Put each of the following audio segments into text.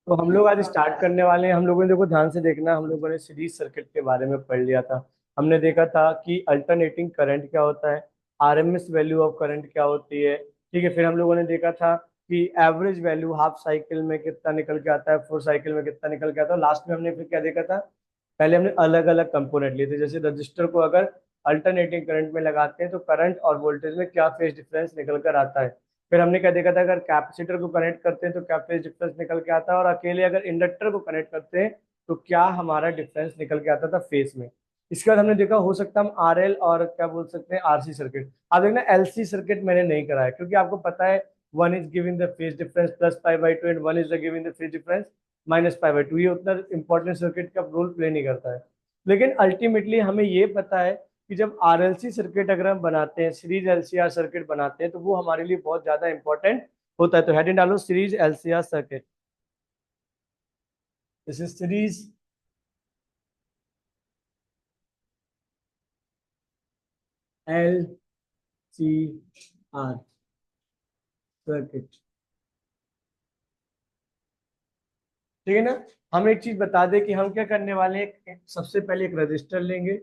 तो हम लोग आज स्टार्ट करने वाले हैं। हम लोगों ने देखो ध्यान से देखना, हम लोगों ने सीरीज सर्किट के बारे में पढ़ लिया था। हमने देखा था कि अल्टरनेटिंग करंट क्या होता है, आरएमएस वैल्यू ऑफ करंट क्या होती है। ठीक है, फिर हम लोगों ने देखा था कि एवरेज वैल्यू हाफ साइकिल में कितना निकल के आता है, फुल साइकिल में कितना निकल के आता है। लास्ट में हमने फिर क्या देखा था, पहले हमने अलग अलग कंपोनेंट लिए थे। जैसे रजिस्टर को अगर अल्टरनेटिंग करंट में लगाते हैं तो करंट और वोल्टेज में क्या फेज डिफरेंस निकल कर आता है। फिर हमने क्या देखा था, अगर कैपेसिटर को कनेक्ट करते हैं तो क्या फेज डिफरेंस निकल के आता है, और अकेले अगर इंडक्टर को कनेक्ट करते हैं तो क्या हमारा डिफरेंस निकल के आता था फेज में। इसके बाद हमने देखा हो सकता है हम आरएल और क्या बोल सकते हैं आरसी सर्किट। आप देखना एलसी सर्किट मैंने नहीं कराया क्योंकि आपको पता है one is giving the phase difference plus pi by two and one is the giving the phase difference minus pi by two. ये उतना इंपॉर्टेंट सर्किट का रोल प्ले नहीं करता है। लेकिन अल्टीमेटली हमें ये पता है कि जब आरएलसी सर्किट अगर हम बनाते हैं, सीरीज एलसीआर सर्किट बनाते हैं, तो वो हमारे लिए बहुत ज्यादा इंपॉर्टेंट होता है। तो हेडिंग डालो series LCR circuit. This is series L C R circuit. ठीक है ना। हम एक चीज बता दें कि हम क्या करने वाले हैं, सबसे पहले एक रजिस्टर लेंगे।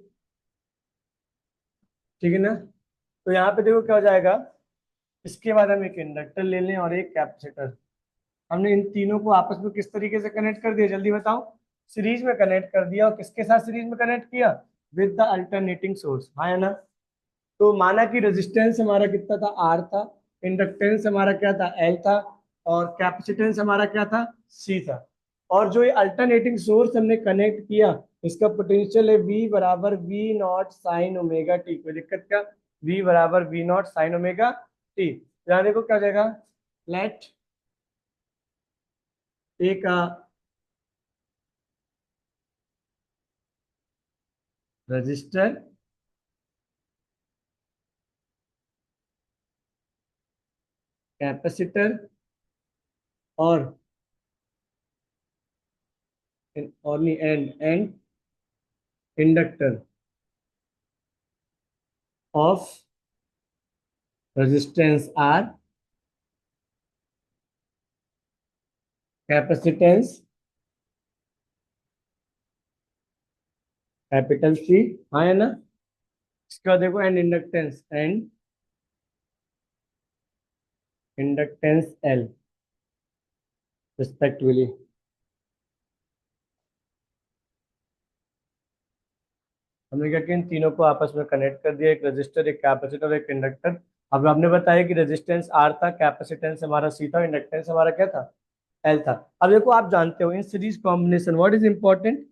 ठीक है ना। तो यहाँ पे देखो क्या हो जाएगा, इसके बाद हम एक इंडक्टर ले लें और एक कैपेसिटर। हमने इन तीनों को आपस में किस तरीके से कनेक्ट कर दिया, जल्दी बताओ। सीरीज में कनेक्ट कर दिया, और किसके साथ सीरीज में कनेक्ट किया, विद द अल्टरनेटिंग सोर्स, हाँ है ना। तो माना कि रेजिस्टेंस हमारा कितना था, आर था। इंडक्टेंस हमारा क्या था, एल था। और कैपेसिटेंस हमारा क्या था, सी था। और जो ये अल्टरनेटिंग सोर्स हमने कनेक्ट किया, इसका पोटेंशियल है वी बराबर V not sine omega T. कोई दिक्कत क्या, वी बराबर V not sine omega T. यहाँ देखो क्या हो जाएगा, लेट एक रजिस्टर कैपेसिटर और और नहीं and inductor of resistance R, capacitance capital C, हाँ है ना। इसका देखो एंड इंडक्टेंस एल रिस्पेक्टिवली। हमने क्या किया, इन तीनों को आपस में कनेक्ट कर दिया, एक रजिस्टर एक कैपेसिटर एक इंडक्टर। अब हमने बताया कि रेजिस्टेंस आर था, कैपेसिटेंस हमारा सी था, इंडक्टेंस हमारा क्या था, एल था। अब देखो आप जानते हो in series combination what is important,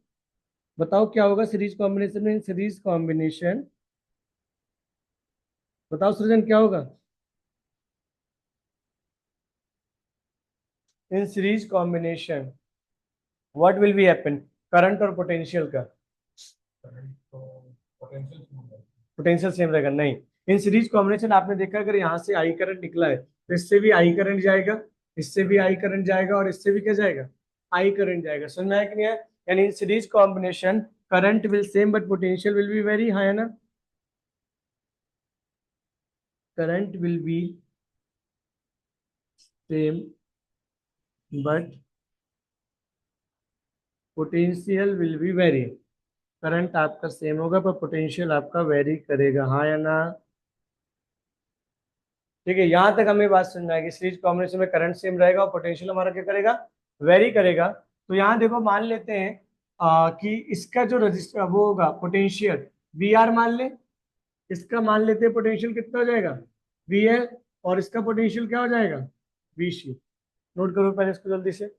बताओ क्या होगा सीरीज कॉम्बिनेशन में। इन सीरीज कॉम्बिनेशन बताओ सृजन क्या होगा, in series combination what will be happen, current और पोटेंशियल का पोटेंशियल सेम रहेगा नहीं। इन सीरीज कॉम्बिनेशन आपने देखा अगर यहाँ से आई करंट निकला है तो इससे भी आई करंट जाएगा, इससे भी आई करंट जाएगा, और इससे भी क्या जाएगा, आई करंट जाएगा। समझ में आया कि नहीं है। यानी in series combination current will same but potential will be very high, है ना। Current will be same but potential will be very. Current आपका सेम होगा पर पोटेंशियल आपका वेरी करेगा, हाँ या ना। ठीक है, यहां तक हमें बात समझ में आएगी। सीरीज कॉम्बिनेशन में करंट सेम रहेगा और पोटेंशियल हमारा क्या करेगा, वेरी करेगा। तो यहाँ देखो मान लेते हैं कि इसका जो रजिस्टर वो होगा पोटेंशियल वी आर मान ले, इसका मान लेते हैं पोटेंशियल कितना हो जाएगा, वी एल, और इसका पोटेंशियल क्या हो जाएगा, वी सी। नोट करो पहले इसको जल्दी से।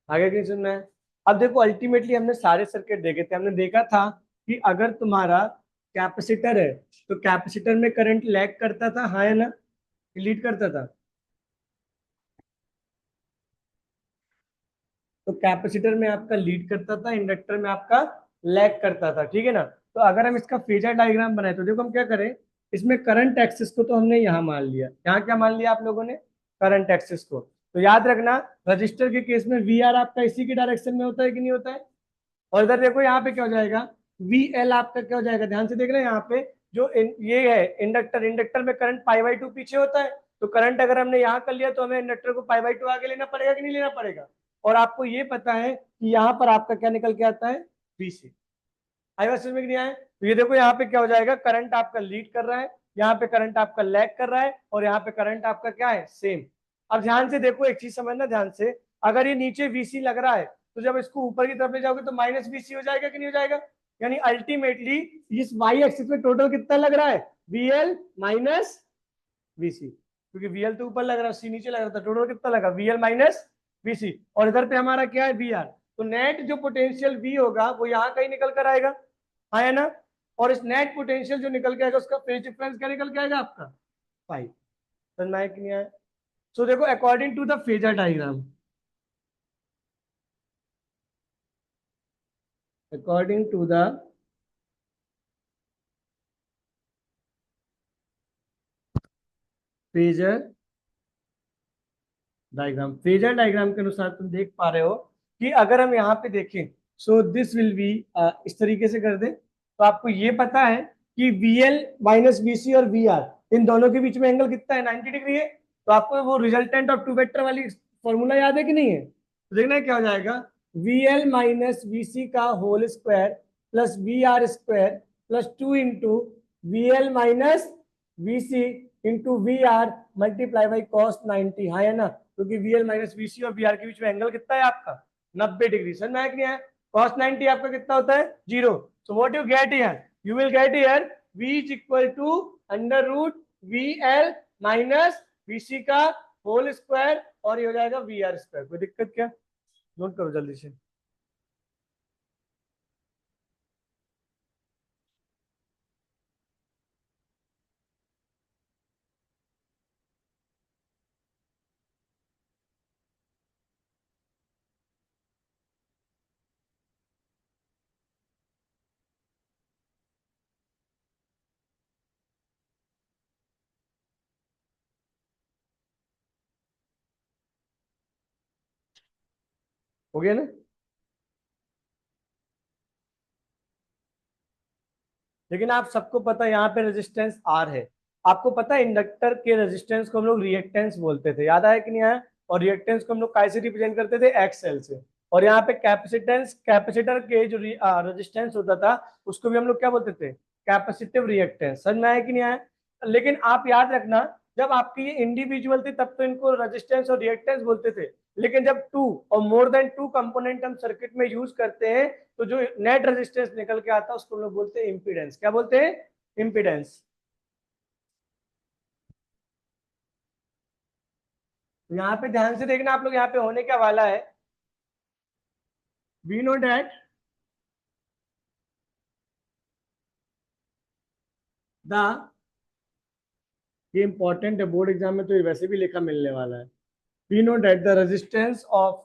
आगे क्या सुनना है। अब देखो अल्टीमेटली हमने सारे सर्किट देखे थे, हमने देखा था कि अगर तुम्हारा कैपेसिटर है तो कैपेसिटर में करंट लैग करता था, हाँ है ना, लीड करता था। तो कैपेसिटर में आपका लीड करता था, इंडक्टर में आपका लैग करता था, ठीक है ना। तो अगर हम इसका फेजर डायग्राम बनाए तो देखो हम क्या करें, इसमें करंट एक्सिस को तो हमने यहाँ मान लिया, यहाँ क्या मान लिया आप लोगों ने, करंट एक्सिस को। तो याद रखना रजिस्टर के केस में वी आर आपका इसी की डायरेक्शन में होता है कि नहीं होता है। और इधर देखो यहाँ पे क्या हो जाएगा, वी एल आपका क्या हो जाएगा, ध्यान से देख रहे हैं यहाँ पे जो ये है इंडक्टर, इंडक्टर में करंट पाई बाई टू पीछे होता है। तो करंट अगर हमने यहाँ कर लिया तो हमें इंडक्टर को पाई बाई टू आगे लेना पड़ेगा कि नहीं लेना पड़ेगा। और आपको ये पता है कि यहाँ पर आपका क्या निकल के आता है, वीसी। आई बात समझ में कि नहीं आया। तो ये देखो यहाँ पे क्या हो जाएगा, करंट आपका लीड कर रहा है, यहाँ पे करंट आपका लैग कर रहा है, और यहाँ पे करंट आपका क्या है, सेम। अब ध्यान से देखो एक चीज समझना ध्यान से, अगर ये नीचे वीसी लग रहा है तो जब इसको ऊपर की तरफ ले जाओगे तो माइनस वीसी हो जाएगा कि नहीं हो जाएगा। यानी अल्टीमेटली इस वाई एक्सिस में टोटल कितना लग रहा है, वीएल माइनस वीसी, क्योंकि वीएल तो ऊपर लग रहा है, सी नीचे लग रहा था, टोटल कितना लगा, वीएल माइनस वीसी। और इधर पे हमारा क्या है, वी आर। तो नेट जो पोटेंशियल वी होगा वो यहाँ कहीं निकल कर आएगा, हाँ है ना। और इस नेट पोटेंशियल जो निकल के आएगा उसका फेज डिफरेंस क्या निकल के आएगा आपका, फाइव। समझ में आया कि नहीं आया। सो देखो according to the phasor diagram, according to the phasor diagram, phasor diagram के अनुसार तुम देख पा रहे हो कि अगर हम यहाँ पे देखें, सो दिस विल बी, इस तरीके से कर दें तो आपको ये पता है कि VL माइनस VC और VR इन दोनों के बीच में एंगल कितना है, 90 डिग्री है। तो आपको वो रिजल्टेंट ऑफ टू वेक्टर वाली फॉर्मूला याद है कि नहीं है। तो देखना है क्या हो जाएगा, VL माइनस VC का whole square plus VR square plus 2 into VL minus VC into VR multiply by cos 90, हाँ है ना, क्योंकि VL माइनस VC और VR के बीच में एंगल कितना है आपका, 90 डिग्री। समझ में आया कि नहीं है। कॉस 90 आपका कितना होता है, zero. So what you get here, you will get here V is equal to under root VL minus VC का होल स्क्वायर, और ये हो जाएगा VR स्क्वायर। कोई दिक्कत क्या, नोट करो जल्दी से। हो गया ना। लेकिन आप सबको पता है यहाँ पे रेजिस्टेंस आर है। आपको पता है इंडक्टर के रेजिस्टेंस को हम लोग रिएक्टेंस बोलते थे, याद आया कि नहीं आया। और रिएक्टेंस को हम लोग कैसे रिप्रेजेंट करते थे, एक्सएल से। और यहाँ पे कैपेसिटेंस, कैपेसिटर के जो रेजिस्टेंस होता था उसको भी हम लोग क्या बोलते थे, कैपेसिटिव रिएक्टेंस। समझ में आया कि नहीं आया। लेकिन आप याद रखना, जब आपकी ये इंडिविजुअल थी तब तो इनको रेजिस्टेंस और रिएक्टेंस बोलते थे। लेकिन जब टू और मोर देन टू कंपोनेंट हम सर्किट में यूज करते हैं तो जो नेट रेजिस्टेंस निकल के आता है उसको हम लोग बोलते हैं इम्पीडेंस। क्या बोलते हैं, इम्पीडेंस। तो यहाँ पे ध्यान से देखना आप लोग, यहाँ पे होने क्या वाला है, वी नो डैट द, ये इंपॉर्टेंट है बोर्ड एग्जाम में तो ये वैसे भी लिखा मिलने वाला है। We know that the resistance of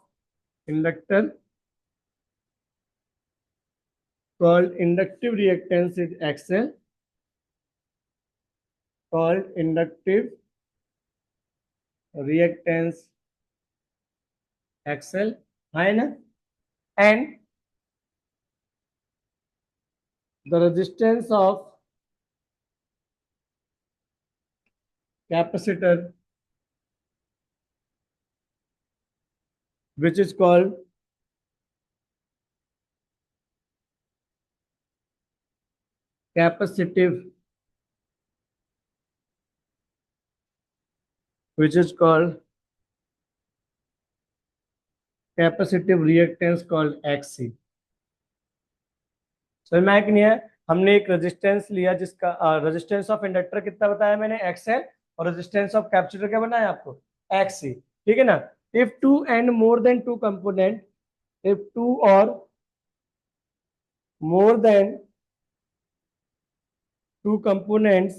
inductor called inductive reactance is XL, called inductive reactance XL, है ना। And the resistance of capacitor, which is called capacitive, which is called capacitive reactance called XC। समझ में आया कि नहीं है। हमने एक रेजिस्टेंस लिया जिसका रेजिस्टेंस ऑफ इंडक्टर कितना बताया मैंने, XL। और रेजिस्टेंस ऑफ कैपेसिटर क्या बनाया आपको, XC। ठीक है ना। If two and more than two component, if two or more than two components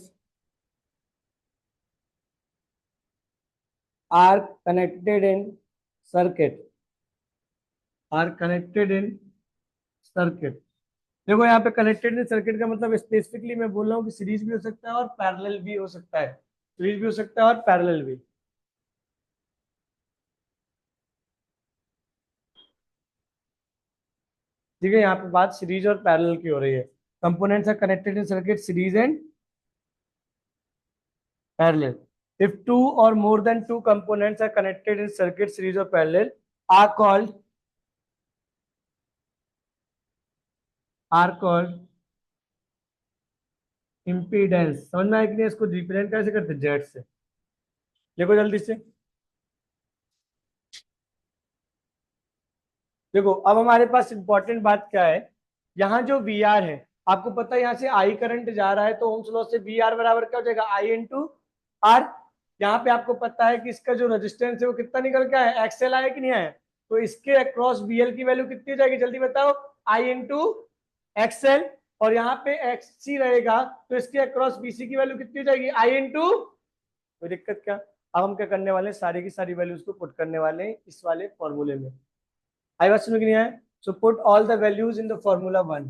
are connected in circuit, are connected in circuit, देखो यहाँ पे कनेक्टेड सर्किट का मतलब स्पेसिफिकली मैं बोल रहा हूँ कि सीरीज भी हो सकता है और पैरेलल भी हो सकता है, सीरीज भी हो सकता है और पैरेलल भी। ठीक है, यहाँ पे बात सीरीज और पैरेलल की हो रही है। Components are connected in circuit series and parallel. If two or more than two components are connected in circuit series or parallel are called impedance। समझ में आया कि नहीं? इसको रिप्रेजेंट कैसे करते हैं? जेड से। देखो जल्दी से। देखो अब हमारे पास इंपॉर्टेंट बात क्या है, यहाँ जो वी आर है, आपको पता है यहाँ से आई करंट जा रहा है, तो ओम्स लॉ से वी आर बराबर क्या हो जाएगा? आई इंटू आर। यहाँ पे आपको पता है कि इसका जो रेजिस्टेंस है वो कितना निकल के आया? एक्सएल आया कि नहीं आया? तो इसके अक्रॉस बीएल की वैल्यू कितनी हो जाएगी? जल्दी बताओ। आई इंटू एक्सएल। और यहाँ पे एक्ससी रहेगा, तो इसके अक्रॉस बीसी की वैल्यू कितनी हो जाएगी? आई इंटू। कोई दिक्कत क्या? अब हम क्या करने वाले हैं, सारी की सारी वैल्यूज को पुट करने वाले हैं इस वाले फॉर्मूले में। आई बात समझ में नहीं आया? So put all the values in the formula one.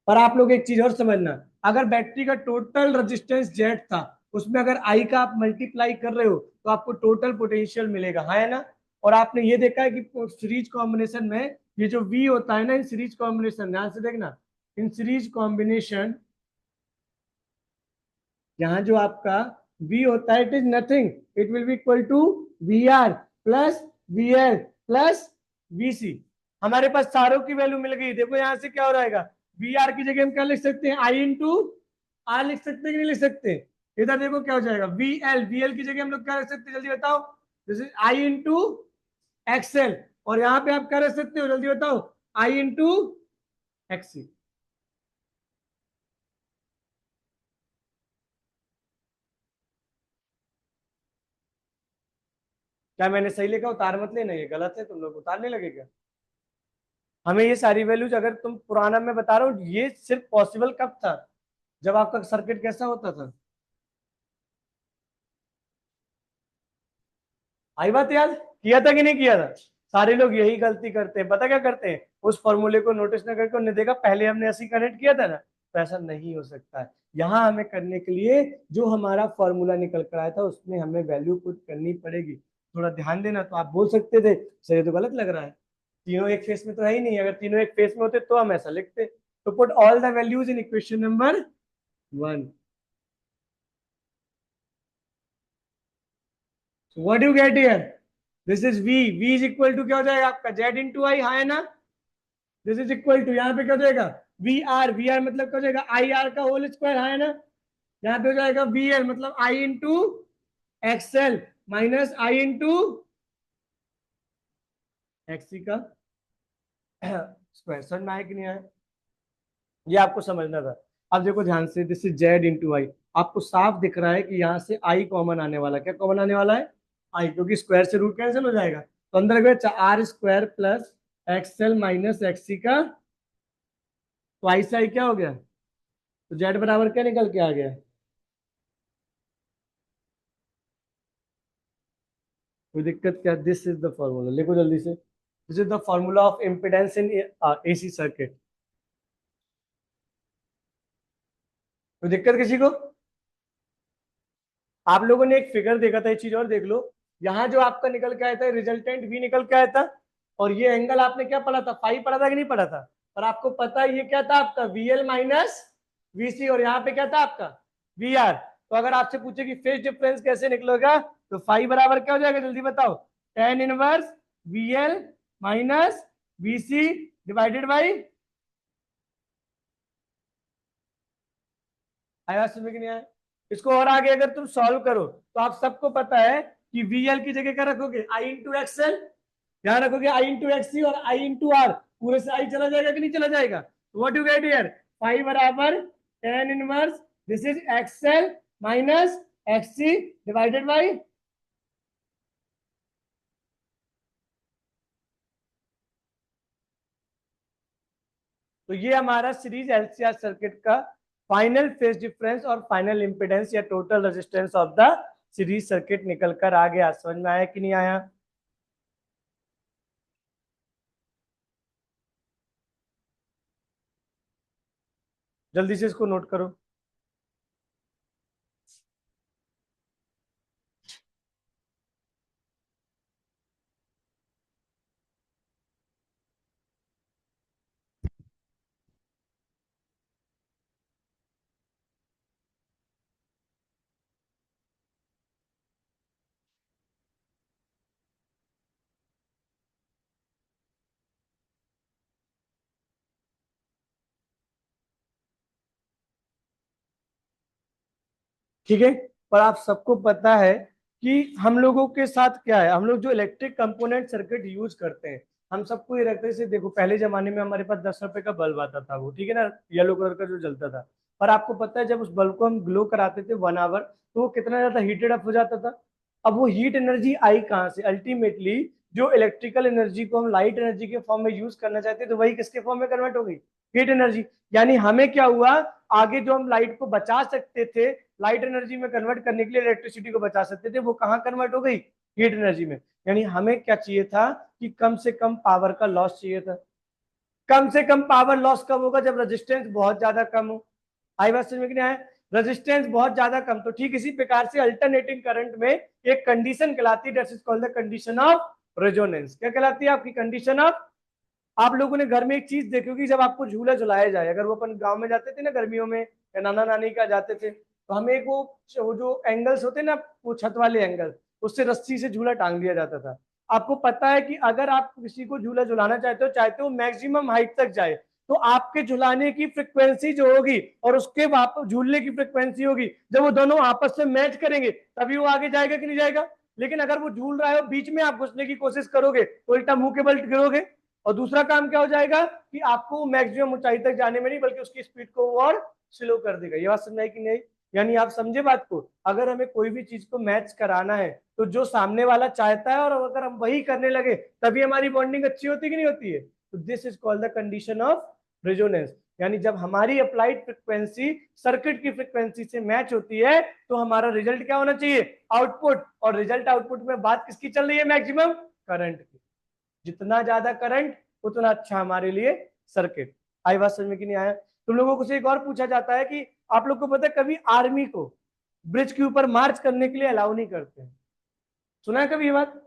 पर आप लोग एक चीज और समझना, अगर बैटरी का टोटल रेजिस्टेंस जेड था, उसमें अगर आई का आप मल्टीप्लाई कर रहे हो तो आपको टोटल पोटेंशियल मिलेगा, हाँ है ना? और आपने ये देखा है कि सीरीज कॉम्बिनेशन में ये जो वी होता है ना, इन सीरीज कॉम्बिनेशन, ध्यान से देखना, इन सीरीज कॉम्बिनेशन यहाँ जो आपका V होता है, it is nothing, it will be equal to V R plus V L plus V C. हमारे पास सारों की वैल्यू मिल गई। देखो यहाँ से क्या हो जाएगा, वी आर की जगह हम क्या लिख सकते हैं? आई इंटू आर लिख सकते हैं कि नहीं लिख सकते? इधर देखो क्या हो जाएगा, वी एल की जगह हम लोग क्या रख सकते हैं? जल्दी बताओ। This is I into XL. और यहाँ पे आप क्या रख सकते हो? जल्दी बताओ। आई इंटू एक्सी। क्या मैंने सही लिखा? उतार मत लेना, ये गलत है, तुम लोग उतारने लगे क्या? हमें ये सारी वैल्यूज, अगर तुम पुराना, मैं बता रहा हूँ, ये सिर्फ पॉसिबल कब था? जब आपका सर्किट कैसा होता था? आई बात याद? किया था कि नहीं किया था? सारे लोग यही गलती करते हैं, पता क्या करते हैं? उस फॉर्मूले को नोटिस न करके उन्हें देखा पहले हमने ऐसी कनेक्ट किया था ना, तो ऐसा नहीं हो सकता है। यहाँ हमें करने के लिए जो हमारा फॉर्मूला निकल कर आया था उसमें हमें वैल्यू पुट करनी पड़ेगी। थोड़ा ध्यान देना। तो आप बोल सकते थे सर ये तो गलत लग रहा है, तीनों एक फेस में तो है ही नहीं, अगर तीनों एक फेस में होते तो हम ऐसा लिखते। तो put all the values in equation number one. What you get here? This is V, V is equal to क्या हो जाएगा आपका? जेड इंटू आई, हाँ है ना? दिस इज इक्वल टू, यहाँ पे क्या हो जाएगा? वी आर, वी आर मतलब क्या हो जाएगा? आई आर का होल स्क्वायर, हाँ है ना? यहाँ पे हो जाएगा वी एल मतलब आई इंटू एक्सएल माइनस आई इंटू एक्सी का स्क्वायर। समझ में आया कि नहीं आया? ये आपको समझना था। अब देखो ध्यान से, दिस इज जेड इंटू आई। आपको साफ दिख रहा है कि यहाँ से आई कॉमन आने वाला, क्या कॉमन आने वाला है? आई, क्योंकि स्क्वायर से रूट कैंसिल हो जाएगा। तो अंदर गए R square plus XL minus XC का, तो आई से आई क्या हो गया? तो जेड बराबर क्या निकल के आ गया? कोई दिक्कत क्या? दिस इज द फॉर्मूला, लिखो जल्दी से। This is the formula of impedance in AC circuit. कोई दिक्कत किसी को? आप लोगों ने एक फिगर देखा था, एक चीज और देख लो। यहाँ जो आपका निकल के आया था रिजल्टेंट भी निकल के आया था, और ये एंगल आपने क्या पढ़ा था? फाइव पढ़ा था कि नहीं पढ़ा था? और आपको पता है ये क्या था आपका? VL minus VC. और यहाँ पे क्या था आपका? V R. तो अगर आपसे पूछे कि फेज डिफरेंस कैसे निकलेगा, तो फाइव बराबर क्या हो जाएगा? जल्दी बताओ। Tan inverse VL minus VC divided by, आया समझ में नहीं आया? इसको और आगे अगर तुम सॉल्व करो तो आप सबको पता है कि वीएल की जगह क्या रखोगे? आई इंटू एक्सएल। यहाँ रखोगे आई इंटू एक्सी और आई इंटू आर, पूरे से आई चला जाएगा कि नहीं चला जाएगा? What you get here? Five बराबर ten inverse, this is XL minus XC divided by. तो ये हमारा सीरीज एलसीआर सर्किट का फाइनल फेज डिफरेंस और फाइनल इंपेडेंस या total resistance of the series circuit निकल कर आ गया। समझ में आया कि नहीं आया? जल्दी से इसको नोट करो। ठीक है। पर आप सबको पता है कि हम लोगों के साथ क्या है, हम लोग जो इलेक्ट्रिक कंपोनेंट सर्किट यूज करते हैं, हम सबको ये रखते से देखो, पहले जमाने में हमारे पास 10 रुपए का बल्ब आता था, वो ठीक है ना, येलो कलर का जो जलता था। पर आपको पता है जब उस बल्ब को हम ग्लो कराते थे 1 आवर, तो वो कितना ज्यादा हीटेड अप हो जाता था। अब वो हीट एनर्जी आई कहाँ से? अल्टीमेटली जो इलेक्ट्रिकल एनर्जी को हम लाइट एनर्जी के फॉर्म में यूज करना चाहते हैं, तो वही किसके फॉर्म में कन्वर्ट हो गई? Heat energy. यानी हमें क्या हुआ, आगे जो हम लाइट को बचा सकते थे, लाइट एनर्जी में कन्वर्ट करने के लिए इलेक्ट्रिसिटी को बचा सकते थे, वो कहाँ कन्वर्ट हो गई? हीट एनर्जी में। यानी हमें क्या चाहिए था कि कम से कम पावर का लॉस चाहिए था। कम से कम पावर लॉस कब होगा? जब रेजिस्टेंस बहुत ज्यादा कम हो। आई बात समझ में कि नहीं आया? रेजिस्टेंस बहुत ज्यादा कम, तो ठीक इसी प्रकार से अल्टरनेटिंग करंट में एक कंडीशन कहलाती है, that is called the condition of resonance. क्या कहलाती है आपकी कंडीशन ऑफ? आप लोगों ने घर में एक चीज देखी होगी, जब आपको झूला झुलाया जाए, अगर वो अपन गांव में जाते थे ना गर्मियों में, या नाना नानी का जाते थे, तो हमें एक वो जो एंगल्स होते ना, वो छत वाले एंगल, उससे रस्सी से झूला टांग दिया जाता था। आपको पता है कि अगर आप किसी को झूला झुलाना चाहते हो मैक्सिमम हाइट तक जाए, तो आपके झुलाने की फ्रिक्वेंसी जो होगी और उसके वापस झूलने की फ्रिक्वेंसी होगी, जब वो दोनों आपस में मैच करेंगे, तभी वो आगे जाएगा कि नहीं जाएगा? लेकिन अगर वो झूल रहा है और बीच में आप घुसने की कोशिश करोगे, तो उल्टा मुंह के बल गिरोगे। और दूसरा काम क्या हो जाएगा कि आपको मैक्सिमम ऊंचाई तक जाने में नहीं, बल्कि उसकी स्पीड को और स्लो कर देगा। ये बात समझ आई कि नहीं? यानी आप समझे बात को? अगर हमें कोई भी चीज को मैच कराना है, तो जो सामने वाला चाहता है और अगर हम वही करने लगे, तभी हमारी बॉन्डिंग अच्छी होती कि नहीं होती है? तो this is called the condition of resonance. यानी जब हमारी अप्लाइड फ्रिक्वेंसी सर्किट की फ्रिक्वेंसी से मैच होती है, तो हमारा रिजल्ट क्या होना चाहिए? आउटपुट। और रिजल्ट आउटपुट में बात किसकी चल रही है? मैक्सिमम करंट की। जितना ज्यादा करंट, उतना अच्छा हमारे लिए सर्किट। आई बात समझ में कि नहीं आया? तुम लोगों को से एक और पूछा जाता है कि आप लोग को पता है, कभी आर्मी को ब्रिज के ऊपर मार्च करने के लिए अलाउ नहीं करते हैं। सुना है कभी ये बात?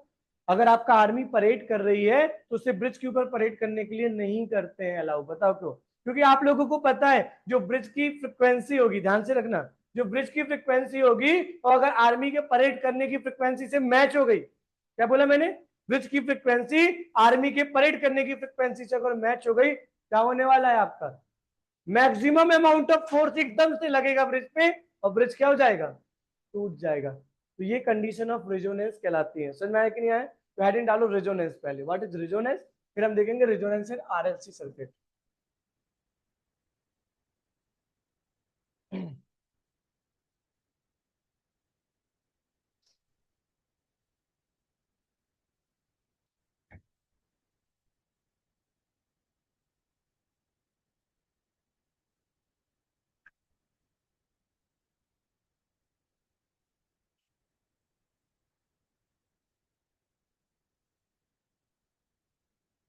अगर आपका आर्मी परेड कर रही है, तो उसे ब्रिज के ऊपर परेड करने के लिए नहीं करते हैं अलाउ। बताओ क्यों? क्योंकि आप लोगों को पता है जो ब्रिज की फ्रिक्वेंसी होगी, ध्यान से रखना, जो ब्रिज की फ्रिक्वेंसी होगी, और अगर आर्मी के परेड करने की फ्रिक्वेंसी से मैच हो गई, क्या बोला मैंने? ब्रिज की फ्रिक्वेंसी आर्मी के परेड करने की फ्रिक्वेंसी से अगर मैच हो गई, क्या होने वाला है आपका? मैक्सिमम अमाउंट ऑफ फोर्स एकदम से लगेगा ब्रिज पे, और ब्रिज क्या हो जाएगा? टूट जाएगा। तो ये कंडीशन ऑफ रेजोनेंस कहलाती है। समझ में आया कि नहीं आया? तो हेडिंग डालो रेजोनेंस पहले, व्हाट इज रेजोनेंस, फिर हम देखेंगे रेजोनेंस इन आरएलसी सर्किट।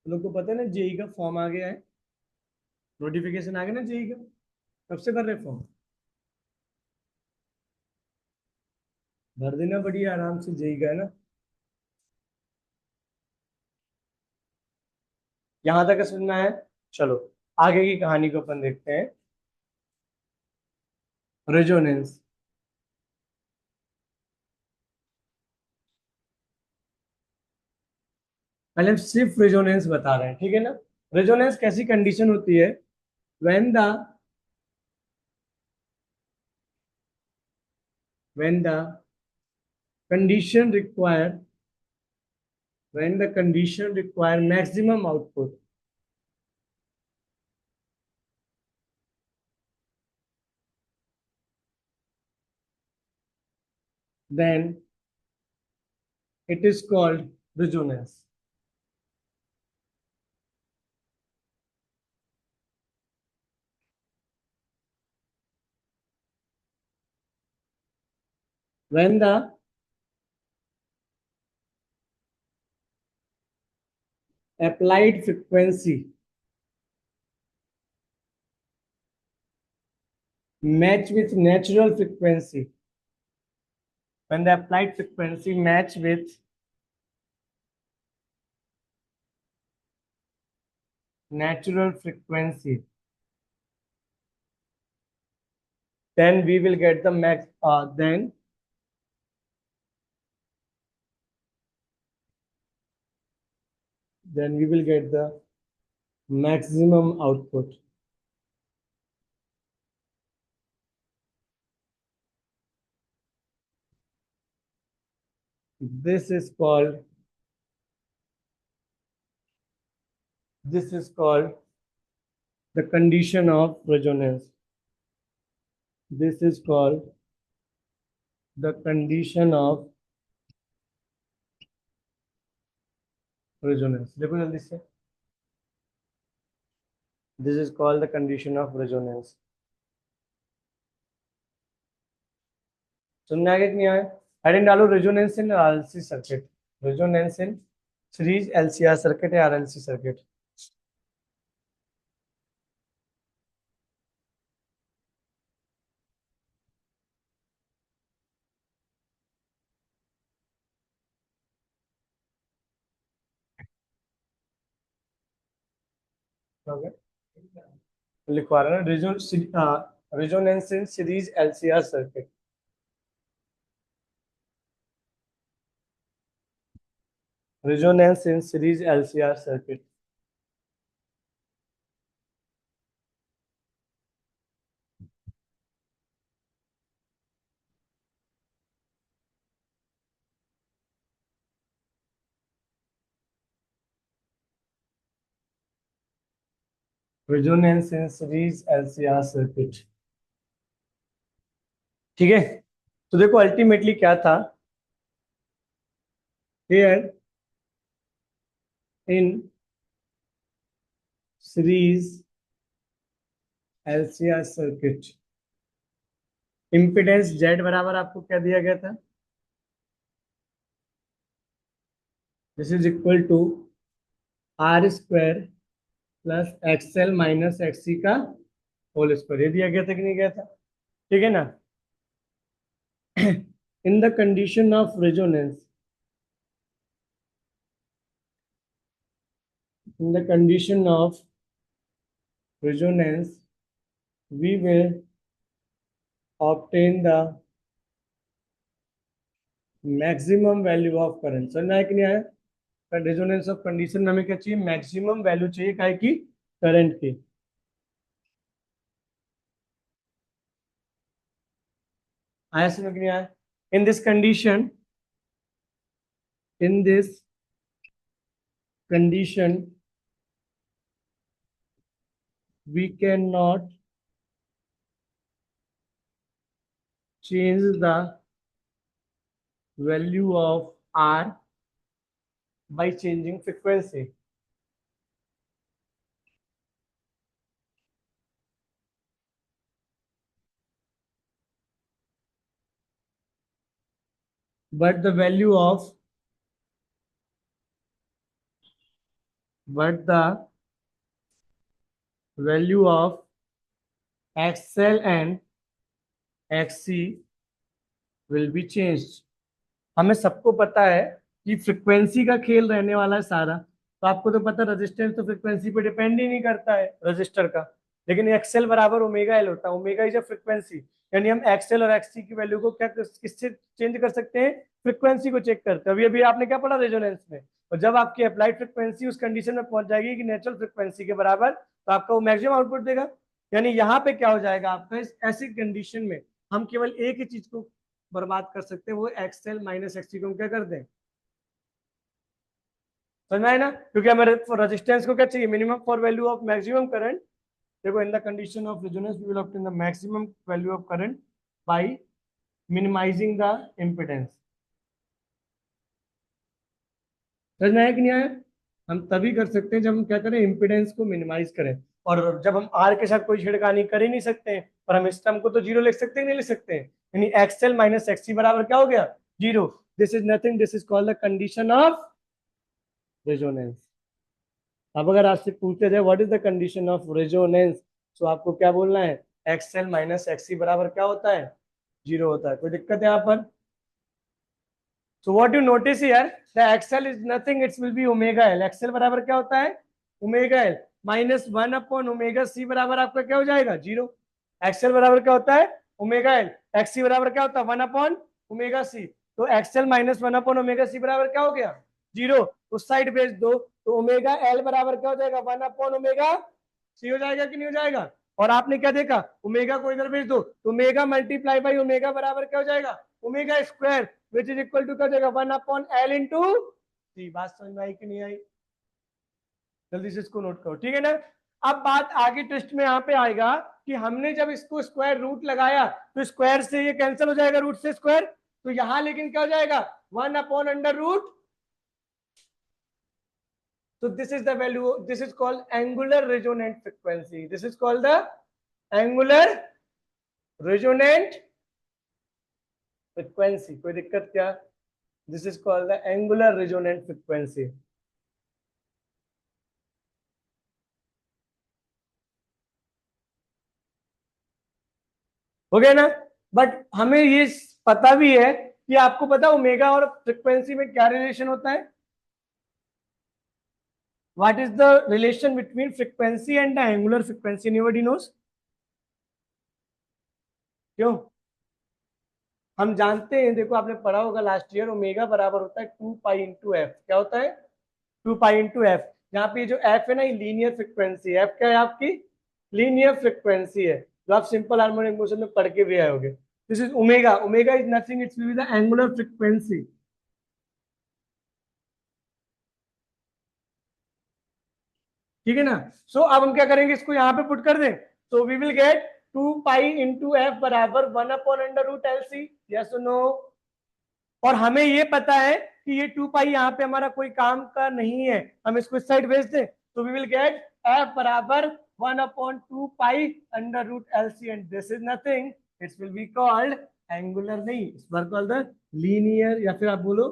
लोग को पता है ना, जेई का फॉर्म आ गया है, नोटिफिकेशन आ गया ना जेई का। कब से भर रहे फॉर्म? भर देना बढ़िया आराम से, जेई का है ना। यहां तक समझना है? चलो आगे की कहानी को अपन देखते हैं। रेजोनेंस। पहले हम सिर्फ रेजोनेंस बता रहे हैं, ठीक है ना? रेजोनेंस कैसी कंडीशन होती है? When the when the condition require when the condition require maximum output, then it is called resonance. When the applied frequency match with natural frequency. When the applied frequency match with natural frequency, then we will get the max. Then we will get the maximum output. This is called the condition of resonance. This is called the condition of resonance. देखो जल्दी से. This is called the condition of resonance. सुनने आगे कि नहीं आया? Heading डालो resonance in RLC circuit. Resonance in series LCR circuit या आरएलसी सर्किट. लिखवा रहा ना resonance in series LCR circuit. Resonance in series LCR circuit. Resonance in series LCR circuit. ठीक है. तो देखो अल्टीमेटली क्या था. Here in series LCR circuit, impedance Z बराबर आपको क्या दिया गया था. This is equal to R square plus XL minus XC का होल स्क्वायर. ये दिया गया था कि नहीं गया था. ठीक है ना. इन the condition of resonance, in the condition of resonance, we will obtain the maximum value of current. समझ में आया कि नहीं आया. रेजोनेंस ऑफ कंडीशन में हमें क्या चाहिए. मैक्सिमम वैल्यू चाहिए काय की. करंट की. आया समझ में नहीं आया. In this condition, in this condition we cannot change the value of R by changing frequency. But the value of XL and XC will be changed. हमें सबको पता है कि फ्रीक्वेंसी का खेल रहने वाला है सारा. तो आपको तो पता रेजिस्टेंस तो फ्रीक्वेंसी पे डिपेंड ही नहीं करता है रजिस्टर का. लेकिन एक्सएल बराबर ओमेगा एल होता है. Omega is a frequency. यानी हम एक्सएल और एक्ससी की वैल्यू को क्या किससे चेंज कर सकते हैं. फ्रीक्वेंसी को चेक करते हैं. अभी अभी आपने क्या पढ़ा रेजोनेंस में. और जब आपकी अप्लाइड फ्रीक्वेंसी उस कंडीशन में पहुंच जाएगी कि नेचुरल फ्रीक्वेंसी के बराबर, तो आपका वो मैक्सिमम आउटपुट देगा. यानी यहाँ पे क्या हो जाएगा आपका. ऐसी कंडीशन में हम केवल एक ही चीज को बर्बाद कर सकते हैं. वो एक्सएल माइनस एक्ससी को हम क्या कर दें. समझ में आया ना. क्योंकि हमें रेजिस्टेंस को क्या चाहिए. Minimum for value of maximum current. देखो in the condition of resonance we will obtain the maximum value of current by minimising the impedance. समझ में आया कि नहीं आया. हम तभी कर सकते हैं जब हम क्या करें. इम्पिडेंस को मिनिमाइज करें. और जब हम आर के साथ कोई छेड़खानी कर ही नहीं सकते हैं, पर हम इस टर्म को तो जीरो लिख सकते हैं नहीं लिख सकते हैं. यानी एक्सएल माइनस एक्ससी बराबर क्या हो गया. Zero. This is nothing. This is called the condition of resonance. अब अगर आपसे पूछते जाए what is the condition of resonance, तो आपको क्या बोलना है. एक्सएल माइनस एक्ससी बराबर क्या होता है, 0 होता है। कोई दिक्कत है यहाँ पर? So what you notice here, the XL is nothing, it will be omega L. XL बराबर क्या होता है, omega L minus 1 upon omega C बराबर आपका क्या हो जाएगा, 0। XL बराबर क्या होता है, ओमेगा एल। XC बराबर क्या होता है, 1 अपॉन ओमेगा सी। तो XL minus 1 upon omega C बराबर क्या हो गया, 0। उस साइड भेज दो तो ओमेगा एल बराबर क्या हो जाएगा, 1 अपॉन ओमेगा सी हो जाएगा कि नहीं हो जाएगा। और आपने क्या देखा, ओमेगा को इधर भेज दो तो ओमेगा मल्टीप्लाई बाई ओमेगा बराबर क्या हो जाएगा, omega square, which is equal to क्या हो जाएगा, 1 अपॉन एल इंटू सी। बात समझ में आई कि नहीं आई? जल्दी से इसको नोट करो, ठीक है ना। अब बात आगे टेस्ट में यहाँ पे आएगा कि हमने जब इसको स्क्वायर रूट लगाया तो स्क्वायर से ये कैंसिल हो जाएगा, रूट से स्क्वायर। तो यहां लेकिन क्या हो जाएगा, 1 upon under root. So this is the value, this is called angular resonant frequency. This is called the angular resonant frequency. कोई दिक्कत क्या? This is called the angular resonant frequency. हो गया ना। बट हमें ये पता भी है कि आपको पता ओमेगा और फ्रिक्वेंसी में क्या रिलेशन होता है। What is the relation between frequency and the angular frequency, anybody knows? क्यों? हम जानते हैं, देखो आपने पढ़ा होगा लास्ट ईयर, ओमेगा बराबर होता है 2 पाई इंटू एफ। क्या होता है, 2 पाई इंटू एफ। यहाँ पे जो एफ है ना, ये लीनियर फ्रिक्वेंसी। एफ क्या है आपकी, लीनियर फ्रिक्वेंसी है, जो आप सिंपल हार्मोनिक मोशन में पढ़ के भी आए होगे। This is omega, omega is nothing, it's will be the angular frequency. ठीक है ना। सो अब हम क्या करेंगे, इसको यहाँ पे पुट कर दें तो we will get 2 pi into F बराबर 1 upon under root L C. Yes no? और हमें ये पता है कि ये 2 पाई यहाँ पे हमारा कोई काम का नहीं है, हम इसको इस साइड भेज दें तो वी विल गेट एफ बराबर 1/2 pi under root L C, and this is nothing, it's will be called angular, नहीं इस बार कॉल्ड द लीनियर, या फिर आप बोलो,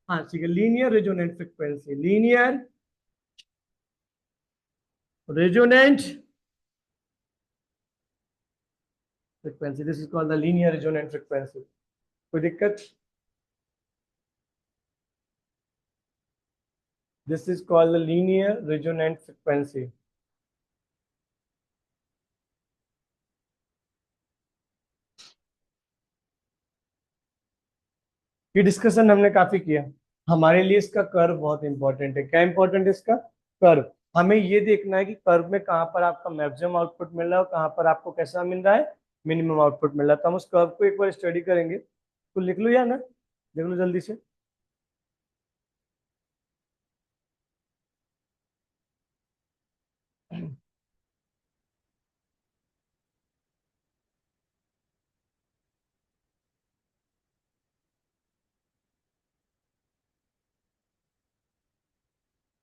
हाँ ठीक है, linear resonant frequency. Linear resonant frequency, this is called the linear resonant frequency. कोई दिक्कत? This is called the linear resonant frequency. ये डिस्कशन हमने काफी किया। हमारे लिए इसका कर्व बहुत इंपॉर्टेंट है। क्या इंपॉर्टेंट है इसका, कर्व। हमें ये देखना है कि कर्व में कहाँ पर आपका मैक्सिमम आउटपुट मिल रहा है और कहाँ पर आपको कैसा मिल रहा है, मिनिमम आउटपुट मिल रहा है। तो हम उस कर्व को एक बार स्टडी करेंगे। तो लिख लो या ना, देख लो जल्दी से।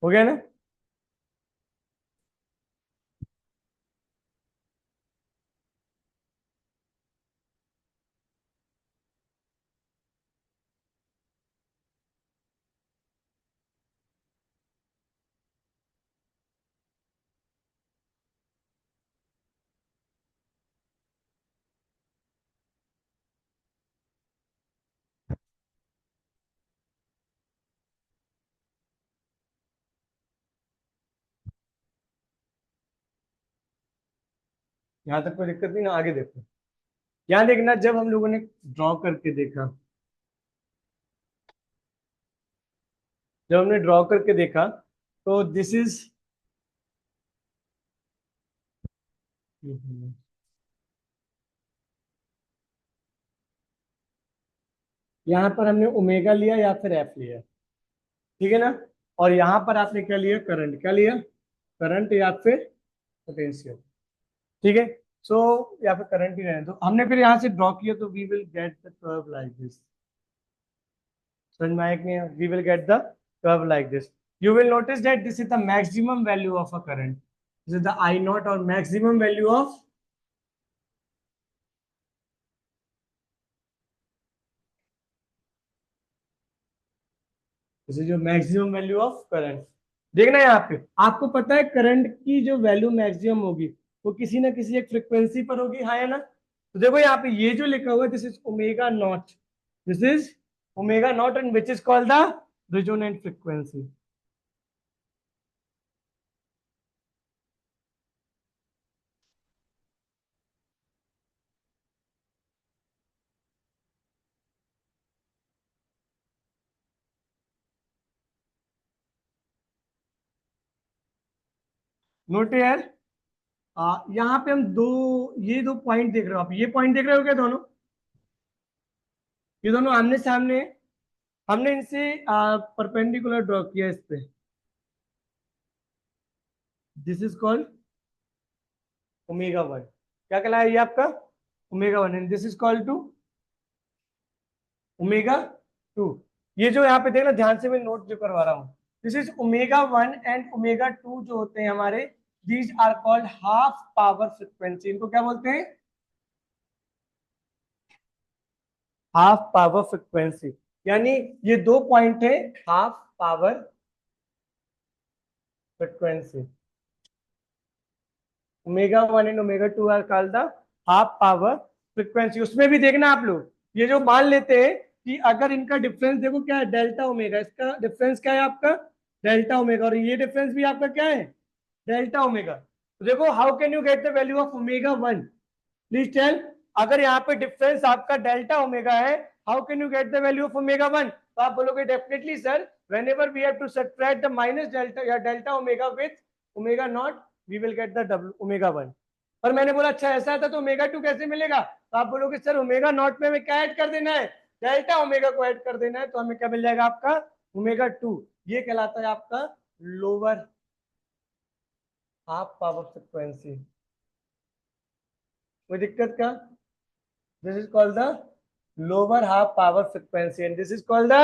हो गया ना। यहाँ तक कोई दिक्कत नहीं ना, आगे देखो। यहाँ देखना, जब हम लोगों ने ड्रॉ करके देखा, जब हमने ड्रॉ करके देखा तो दिस इज, यहाँ पर हमने ओमेगा लिया या फिर एफ लिया, ठीक है ना। और यहाँ पर आपने क्या लिया, करंट। क्या लिया, करंट या फिर पोटेंशियल, ठीक है। सो या फिर करंट ही रहने दो। हमने फिर यहाँ से ड्रॉ किया तो we will get the curve like this. समझ में आया कि नहीं? We will get the curve like this. You will notice that this is the maximum value of a current, this is the I not और maximum value of, this is your maximum value of current. देखना यहाँ पे, आपको पता है current की जो value maximum होगी वो किसी ना किसी एक फ्रिक्वेंसी पर होगी, हाँ या ना? तो देखो यहाँ पे ये जो लिखा हुआ है, this is omega naught, this is omega naught and which is called the resonant frequency. Note यार, यहाँ पे हम दो, ये दो पॉइंट देख रहे हो आप, ये पॉइंट देख रहे हो क्या दोनों? ये दोनों आमने सामने हैं। हमने इनसे परपेंडिकुलर ड्रॉ किया इस पे, this is called omega one. क्या कहलाया ये आपका? Omega one, and this is called two omega two. ये जो यहाँ पे देखना ध्यान से, मैं नोट जो करवा रहा हूँ, this is omega one and omega two जो होते हैं हमारे, these are called half power frequency. इनको क्या बोलते हैं? Half power frequency. यानी ये दो पॉइंट है, half power frequency. Omega one and omega two are called the half power frequency. उसमें भी देखना आप लोग, ये जो मान लेते हैं कि अगर इनका डिफरेंस देखो क्या है, डेल्टा ओमेगा, इसका डिफरेंस क्या है आपका? डेल्टा ओमेगा, और ये डिफरेंस भी आपका क्या है? Delta omega. तो देखो, how can you get the value of omega one? Please tell. अगर यहाँ पे डिफरेंस आपका डेल्टा ओमेगा है, how can you get the value of omega one? तो आप बोलोगे definitely sir, whenever we have to subtract the minus delta या delta omega with omega not, we will get the W omega one. पर मैंने बोला अच्छा ऐसा था तो ओमेगा टू कैसे मिलेगा? तो आप बोलोगे सर ओमेगा नॉट में हमें क्या ऐड कर देना है? डेल्टा ओमेगा को ऐड कर देना है, तो हमें क्या मिल जाएगा आपका? Omega two. ये कहलाता है आपका लोअर हाफ पावर फ्रिक्वेंसी। कोई दिक्कत का? This is called the lower half power frequency and this is called the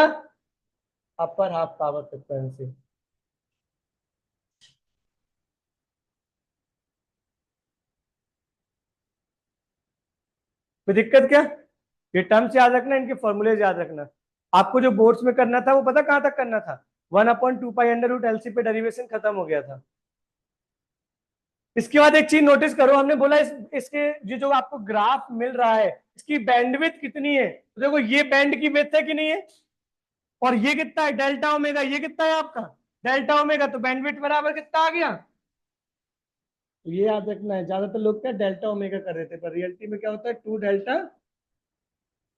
upper half power frequency. कोई दिक्कत क्या? ये टर्म्स याद रखना, इनके फॉर्मूले याद रखना। आपको जो बोर्ड्स में करना था वो पता कहाँ तक करना था? 1/2 पाई अंडर रूट एलसी पे डेरिवेशन खत्म हो गया था। इसके बाद एक चीज नोटिस करो, हमने बोला इसके ये जो आपको ग्राफ मिल रहा है, इसकी बैंडविड्थ कितनी है? तो देखो ये बैंड की विड्थ है कि नहीं है, और ये कितना है? Delta omega. ये कितना है आपका? Delta omega. तो बैंडविड्थ बराबर कितना आ गया? तो ये याद रखना है, ज्यादातर लोग क्या डेल्टा ओमेगा कर रहे थे, पर रियलिटी में क्या होता है? To delta.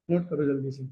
नोट करो जल्दी से।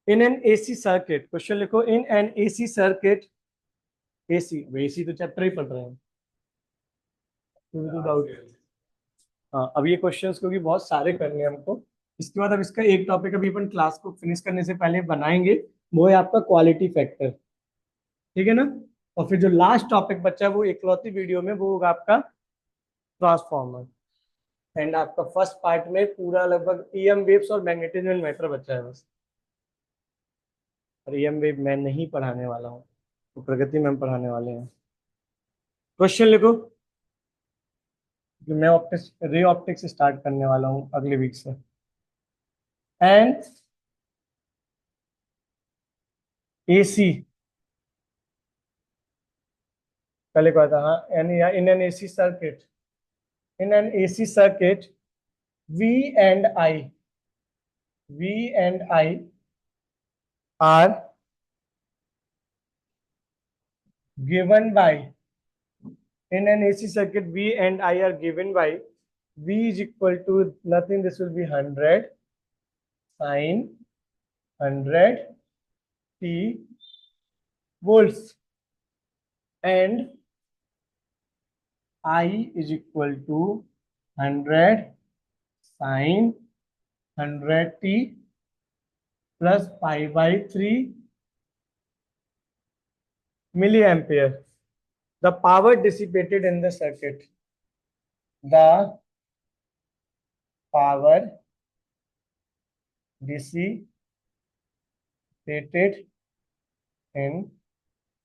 In an AC circuit, question लिखो, in an AC circuit. AC, AC तो चैप्टर ही पढ़ रहे हैं, डाउट। हाँ, अब ये क्वेश्चंस क्योंकि बहुत सारे करने हैं हमको, इसके बाद अब इसका एक टॉपिक अभी अपन क्लास को फिनिश करने से पहले बनाएंगे, वो है आपका क्वालिटी फैक्टर। ठीक है ना? और फिर जो लास्ट टॉपिक बचा है वो इकलौती वीडियो में, वो होगा आपका ट्रांसफॉर्मर। एंड आपका फर्स्ट पार्ट में पूरा लगभग ईएम वेव्स और मैग्नेटिज्म एंड मैटर बचा है बस। और ईएम वेव मैं नहीं पढ़ाने वाला हूँ, तो प्रगति मैम पढ़ाने वाले हैं। क्वेश्चन लिखो कि मैं ऑप्टिक्स रे ऑप्टिक्स स्टार्ट करने वाला हूँ अगले वीक से। एंड एसी पहले कहा था, हाँ, यानी in an AC circuit, in an AC circuit V and I, V and I are given by, in an AC circuit V and I are given by, V is equal to nothing, this will be 100 sine 100 t volts, and I is equal to 100 sine 100 t plus pi by 3 milliampere. The power dissipated in the circuit, the power dissipated in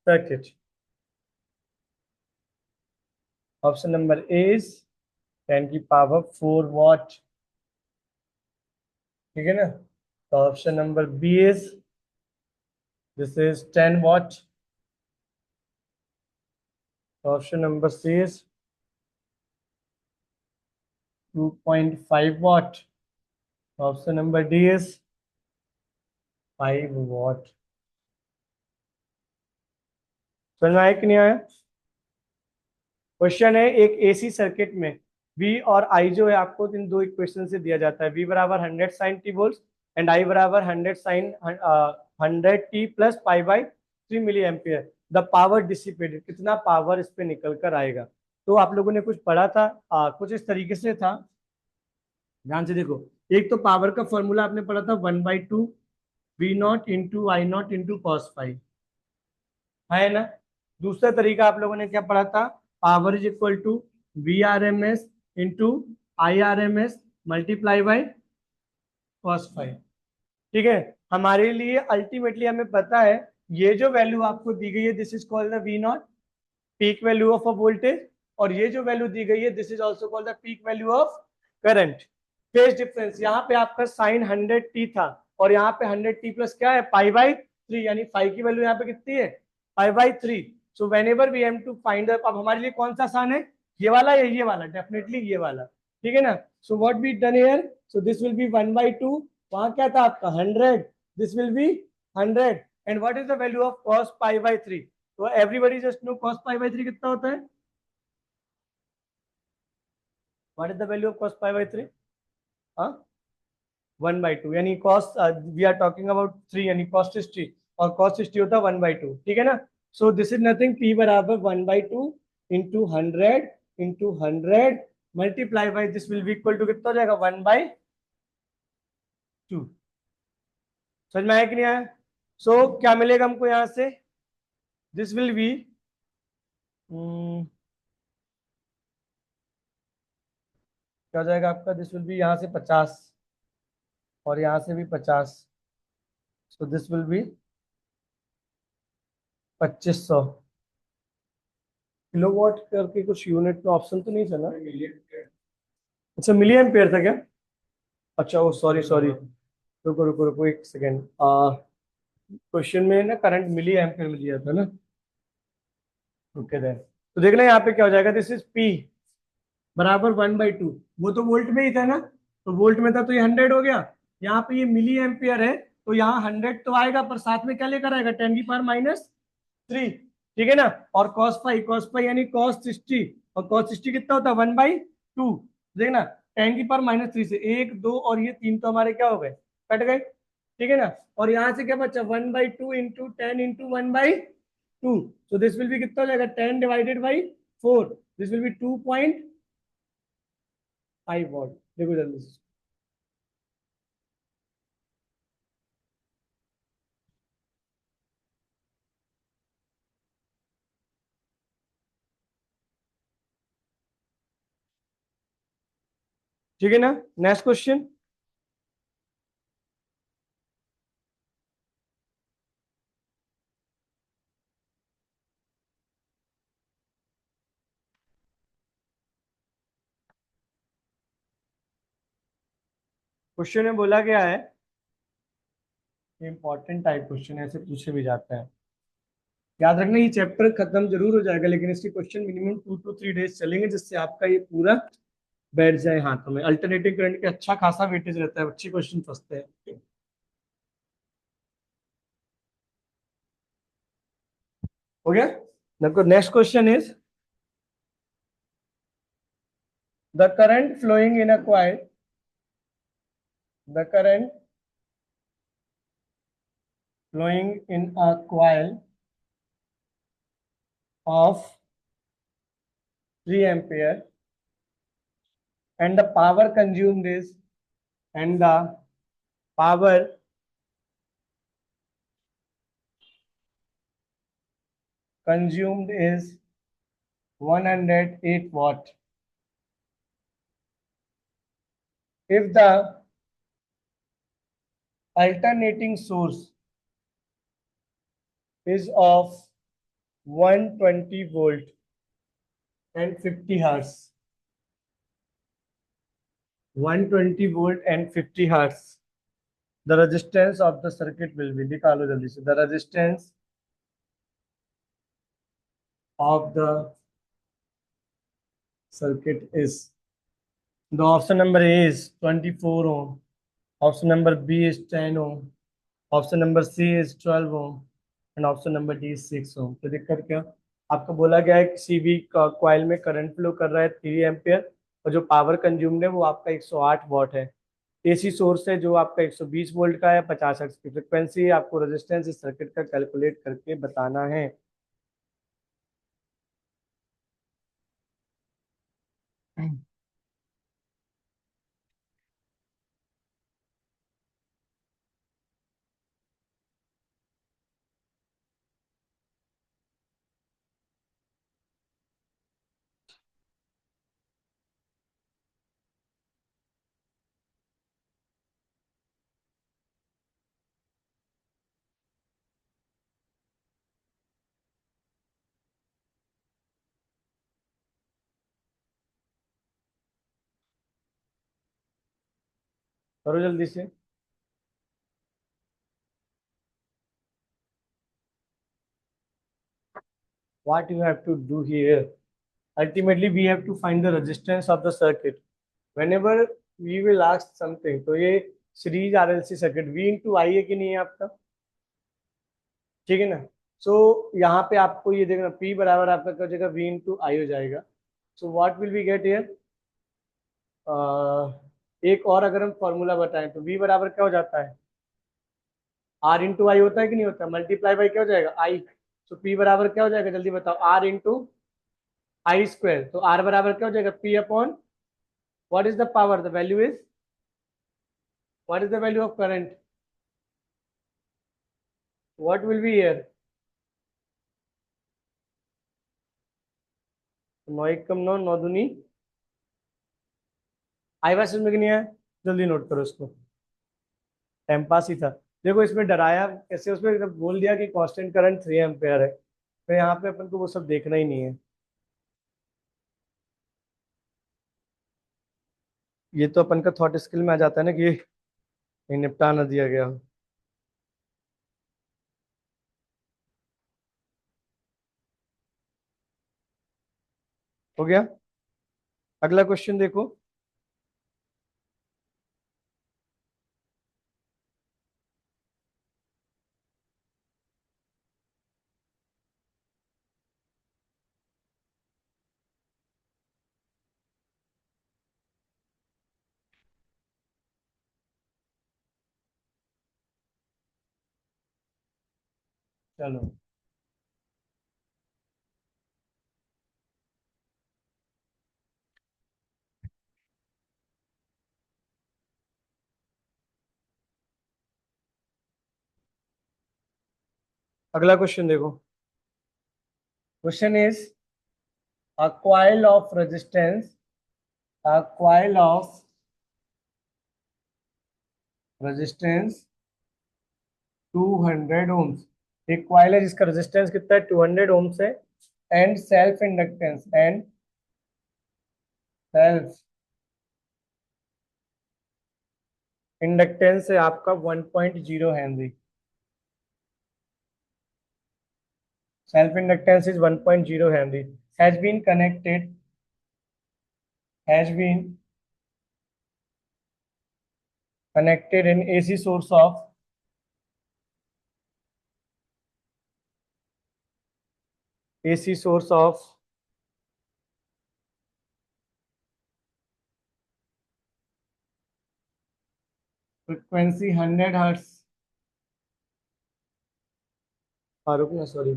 circuit. Option number A is 10 की power 4 watt, ठीक है ना। तो option number B is, this is 10 watt. Option number C is 2.5 watt. Option number D is 5 watt. समझ में आया कि नहीं आया? क्वेश्चन है, एक एसी सर्किट में V और I जो है आपको इन दो इक्वेशन से दिया जाता है। V बराबर 100 sine T volt and I बराबर 100 sine 100 T plus pi by 3 milli ampere. The power dissipated, कितना पावर इस पे निकल कर आएगा। तो आप लोगों ने कुछ पढ़ा था, कुछ इस तरीके से था, ध्यान से देखो। एक तो पावर का फॉर्मूला आपने पढ़ा था 1/2 V0 into I not into cos five, है ना। दूसरा तरीका आप लोगों ने क्या पढ़ा था, power is equal to V R M S into I R M S multiply by cos five, ठीक है। हमारे लिए अल्टीमेटली हमें पता है ये जो वैल्यू आपको दी गई है this is called the V naught, peak value of a voltage, और ये जो वैल्यू दी गई है this is also called the peak value of current. Phase difference यहाँ पे आपका साइन 100 t था और यहाँ पे 100 t प्लस क्या है पाई बाई 3, यानी फाइव की वैल्यू यहाँ पे कितनी है pi by 3। So whenever we have to find, अब हमारे लिए कौन सा आसान है, ये वाला या ये वाला, डेफिनेटली ये वाला, ठीक है ना। So what be done here, so this will be 1/2, वहां क्या था आपका 100, this will be 100, and what is the value of cos pi by 3। तो everybody just know cos pi by 3 कितना होता है, what is the value of cos pi by 3, हाँ 1/2, यानी cos we are talking about 3, यानी cos 60, और cos 60 होता है 1/2, ठीक है ना। So this is nothing, p बराबर 1/2 into 100 multiply by this will be equal to कितना हो जाएगा 1/2। समझ में आया कि नहीं आया? सो क्या मिलेगा हमको यहां से, दिस विल बी क्या हो जाएगा आपका, दिस विल बी यहाँ से 50 और यहाँ से भी 50, सो दिस विल बी 2500 किलोवाट करके कुछ यूनिट में ऑप्शन तो नहीं था ना। अच्छा मिली एम्पेयर था क्या, अच्छा ओ सॉरी सॉरी, रुको रुको रुको एक सेकेंड, क्वेश्चन में ना करंट मिली एम्पेयर में दिया था ना। ओके देन, तो देखना यहाँ पे क्या हो जाएगा, दिस इज पी बराबर 1/2, वो तो वोल्ट में ही था ना, तो वोल्ट में था तो ये 100 हो गया। यहाँ पे ये मिली एम्पियर है तो यहाँ 100 तो आएगा, पर साथ में क्या लेकर आएगा 10⁻³ ठीक है ना। और cos फाइव यानी cos 60, और cos 60 कितना होता है 1/2, देखना 10⁻³ से एक दो और ये तीन तो हमारे क्या हो गए, कट गए, ठीक है ना। और यहाँ से क्या बचा 1/2 into 10 into 1/2, so this will B कितना हो जाएगा 10 divided by 4, this will B 2.5 what. देखो जल्दी से, ठीक है ना। Next question. क्वेश्चन में बोला गया है, इंपॉर्टेंट टाइप क्वेश्चन ऐसे पूछे भी जाते हैं। याद रखना ये चैप्टर खत्म जरूर हो जाएगा, लेकिन इसके क्वेश्चन मिनिमम 2 to 3 डेज चलेंगे, जिससे आपका ये पूरा बैठ जाए हाथों में। अल्टरनेटिव करंट के अच्छा खासा वेटेज रहता है, अच्छे क्वेश्चन फंसते हैं। हो गया। देखो next question is, the current flowing in a coil, the current flowing in a coil of 3 ampere, and the power consumed is, and the power consumed is 108 watt. If the alternating source is of 120 volt and 50 hertz, 120 volt and 50 hertz, the resistance of the circuit will be, निकालो जल्दी से, the resistance of the circuit is, the option number A is 24 ohm, option number B is 10 ohm, option number C is 12 ohm, and option number D is 6 ohm. तो दिक्कत क्या, आपको बोला गया है किसी भी कॉइल में करंट फ्लो कर रहा है 3 एम्पियर, और जो पावर कंज्यूम्ड है वो आपका 108 वॉट है। एसी सोर्स है जो आपका 120 वोल्ट का है, 50 हर्ट्ज की फ्रिक्वेंसी है। आपको रेजिस्टेंस इस सर्किट का कैलकुलेट करके बताना है। करो जल्दी से। What you have to do here? Ultimately, we have to find the resistance of the circuit. Whenever we will ask something, तो ये series RLC circuit V into I है कि नहीं है आपका, ठीक है ना। सो यहाँ पे आपको ये देखना, P बराबर आपका क्या हो जाएगा, V इंटू आई हो जाएगा। So what will we get here, एक और अगर हम फॉर्मूला बताएं तो V बराबर क्या हो जाता है, R इंटू आई होता है कि नहीं होता, मल्टीप्लाई बाई क्या हो जाएगा, I। सो P बराबर क्या हो जाएगा, जल्दी बताओ, R इंटू आई स्क्वायर। तो R बराबर क्या हो जाएगा, P upon what is the power, the value is, what is the value of current, what will be here, 9 एक कम 9, 9 दूनी, आई बात समझ में कि नहीं आया, जल्दी नोट करो इसको। टाइम पास ही था। देखो इसमें डराया कैसे, उसमें जब बोल दिया कि कांस्टेंट करंट 3 एम्पेयर है, तो यहाँ पे अपन को वो सब देखना ही नहीं है। ये तो अपन का थॉट स्किल में आ जाता है ना कि ये निपटा ना दिया गया हो। हो गया। अगला क्वेश्चन देखो। चलो अगला क्वेश्चन देखो। Question is, a coil of resistance, a coil of resistance 200 ohms. एक कॉइल है जिसका रेजिस्टेंस कितना है, 200 ओम्स है। एंड सेल्फ इंडक्टेंस है आपका 1.0 henry. Self inductance is 1.0 henry. Has been connected has been connected in AC source of frequency 100 hertz। हाँ रुकना, सॉरी,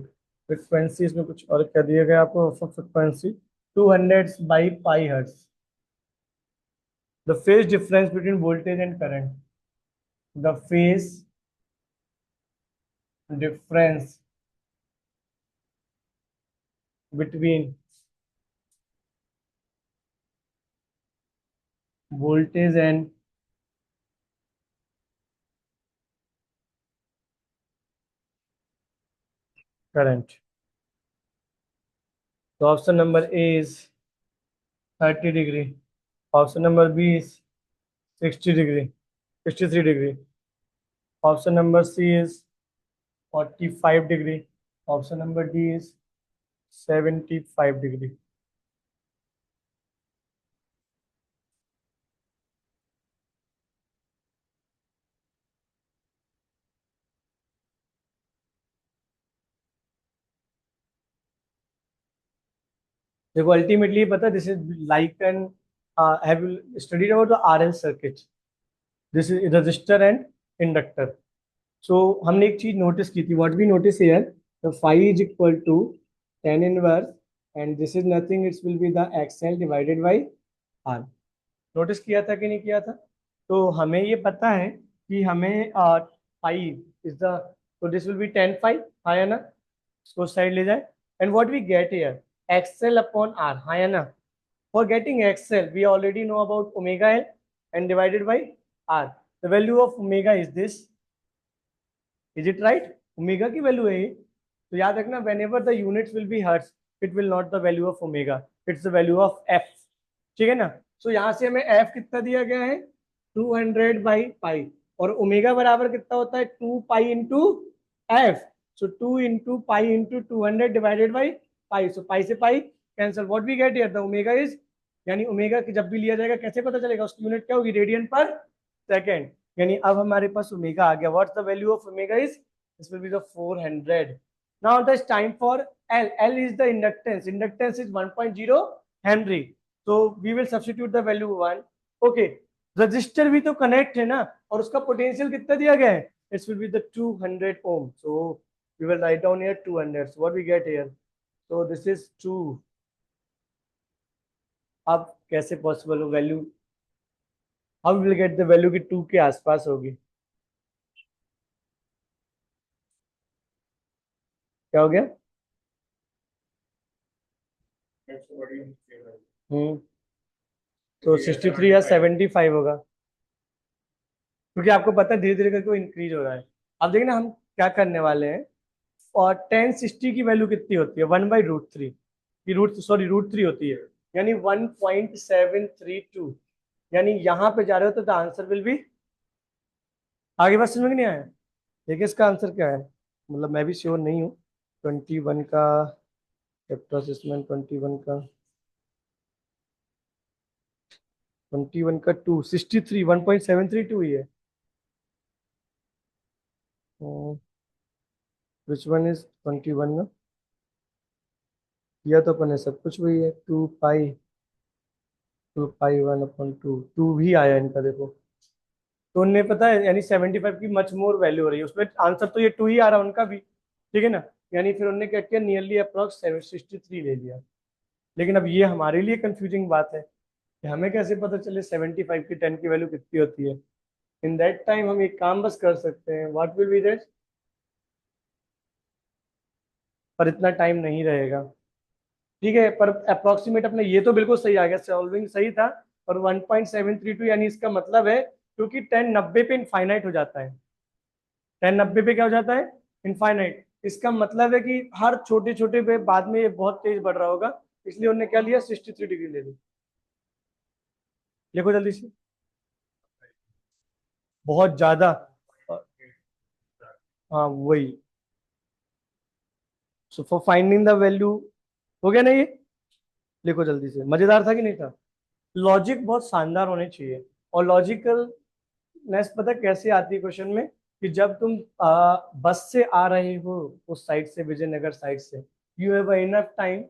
फ्रिक्वेंसी इसमें कुछ और क्या दिया गया आपको, frequency 200 by pi hertz. The phase difference between voltage and current, the phase difference between voltage and current. तो option number A is 30 degree, option number B is 60 degree, 63 degree, option number C is 45 degree, option number D is 75 degree. देखो ultimately पता, this is like an, have you studied about the RL circuit, this is register and inductor. सो हमने एक चीज notice की थी, what we notice here, the phi is equal to tan inverse and this is nothing, it's will be the XL divided by R. Notice किया था कि नहीं किया था? तो हमें ये पता है कि हमें फाई इज द, तो दिस विल बी 10 फाई, हाँ या ना, इसको साइड ले जाए। And what we get here, XL upon R, हाँ या ना। For getting XL, we already know about omega L and divided by R. The value of omega is this. Is it right? Omega की value है ये। तो याद रखना, whenever the units will be hertz, it will not the value of omega. It's the value of F. ठीक है ना? So यहाँ से हमें F कितना दिया गया है, 200 by pi, और ओमेगा बराबर कितना होता है, 2 pi into F. So 2 into pi into 200 divided by pi. So pi से pi cancel. What we get here, the omega is, यानी ओमेगा की जब भी लिया जाएगा कैसे पता चलेगा, उसकी यूनिट क्या होगी, रेडियन पर सेकेंड। यानी अब हमारे पास ओमेगा आ गया। What's the value of omega is, this will be the 400। Now the time for L, L is the inductance, inductance is 1.0 Henry, so we will substitute the value 1। Okay, register भी तो connect है ना, और उसका potential कितना दिया गया है, it's will be the 200 ohm, so we will write down here 200, so what we get here, so this is 2। अब कैसे पॉसिबल हो, value how will get the value की 2 के आसपास होगी, क्या हो गया? हम्म, तो 63 या 75 होगा, क्योंकि आपको पता है धीरे धीरे करके वो इंक्रीज हो रहा है। अब देखिए ना, हम क्या करने वाले हैं, और 1060 की वैल्यू कितनी होती है, 1/√3 की, रूट थ्री होती है, यानी 1.732। यानी यहाँ पे जा रहे हो तो द आंसर विल बी, आगे बात समझ में नहीं आया? देखिए इसका आंसर क्या है, मतलब मैं भी श्योर नहीं हूँ। 21 का एप्रोक्सीमेट, 21 का 263, 1.732 ही है। विच वन इज 21 ना, किया तो अपन ने सब कुछ वही है, 2 पाई 1/2, 2 भी आया इनका देखो। तो उन्हें पता है, यानी 75 की मच मोर वैल्यू हो रही है उसमें, आंसर तो ये 2 ही आ रहा है उनका भी, ठीक है ना। यानी फिर उन्होंने क्या किया, नियरली अप्रॉक्स 763 ले लिया। लेकिन अब ये हमारे लिए कंफ्यूजिंग बात है कि हमें कैसे पता चले 75 की 10 की वैल्यू कितनी होती है। इन दैट टाइम हम एक काम बस कर सकते हैं, व्हाट विल बी दैट, पर इतना टाइम नहीं रहेगा, ठीक है। पर अप्रोक्सीमेट अपने ये तो बिल्कुल सही आ गया, सॉल्विंग सही था, और 1.732, यानी इसका मतलब है क्योंकि 10 90 पे इनफाइनाइट हो जाता है। 10 90 पे क्या हो जाता है? इनफाइनाइट। इसका मतलब है कि हर छोटे छोटे पे बाद में ये बहुत तेज बढ़ रहा होगा, इसलिए उन्होंने क्या लिया, 63 डिग्री ले ली। लिखो जल्दी से। बहुत ज्यादा। हाँ वही। So for finding the value, हो गया ना ये? लिखो जल्दी से। मजेदार था कि नहीं था? लॉजिक बहुत शानदार होने चाहिए। और लॉजिकलनेस पता कैसे आती है क्वेश्चन में? कि जब तुम बस से आ रहे हो उस साइड से, विजयनगर साइड से, you have enough time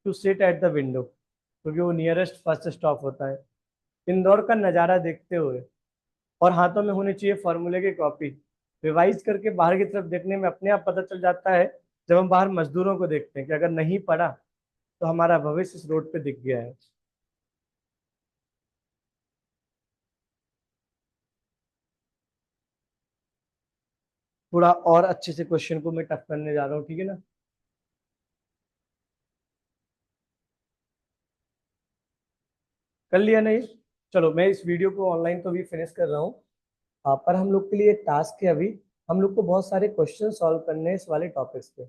to sit at the window, क्योंकि वो नियरेस्ट फर्स्ट स्टॉप होता है। इंदौर का नज़ारा देखते हुए, और हाथों में होनी चाहिए फॉर्मूले की कॉपी, रिवाइज करके बाहर की तरफ देखने में अपने आप पता चल जाता है। जब हम बाहर मजदूरों को देखते हैं कि अगर नहीं पढ़ा तो हमारा भविष्य इस रोड पे दिख गया है। थोड़ा और अच्छे से क्वेश्चन को मैं टफ करने जा रहा हूँ, ठीक है ना? कर लिया नहीं? चलो मैं इस वीडियो को ऑनलाइन तो भी फिनिश कर रहा हूँ। पर हम लोग के लिए टास्क है अभी, हम लोग को बहुत सारे क्वेश्चन सॉल्व करने हैं इस वाले टॉपिक्स पे।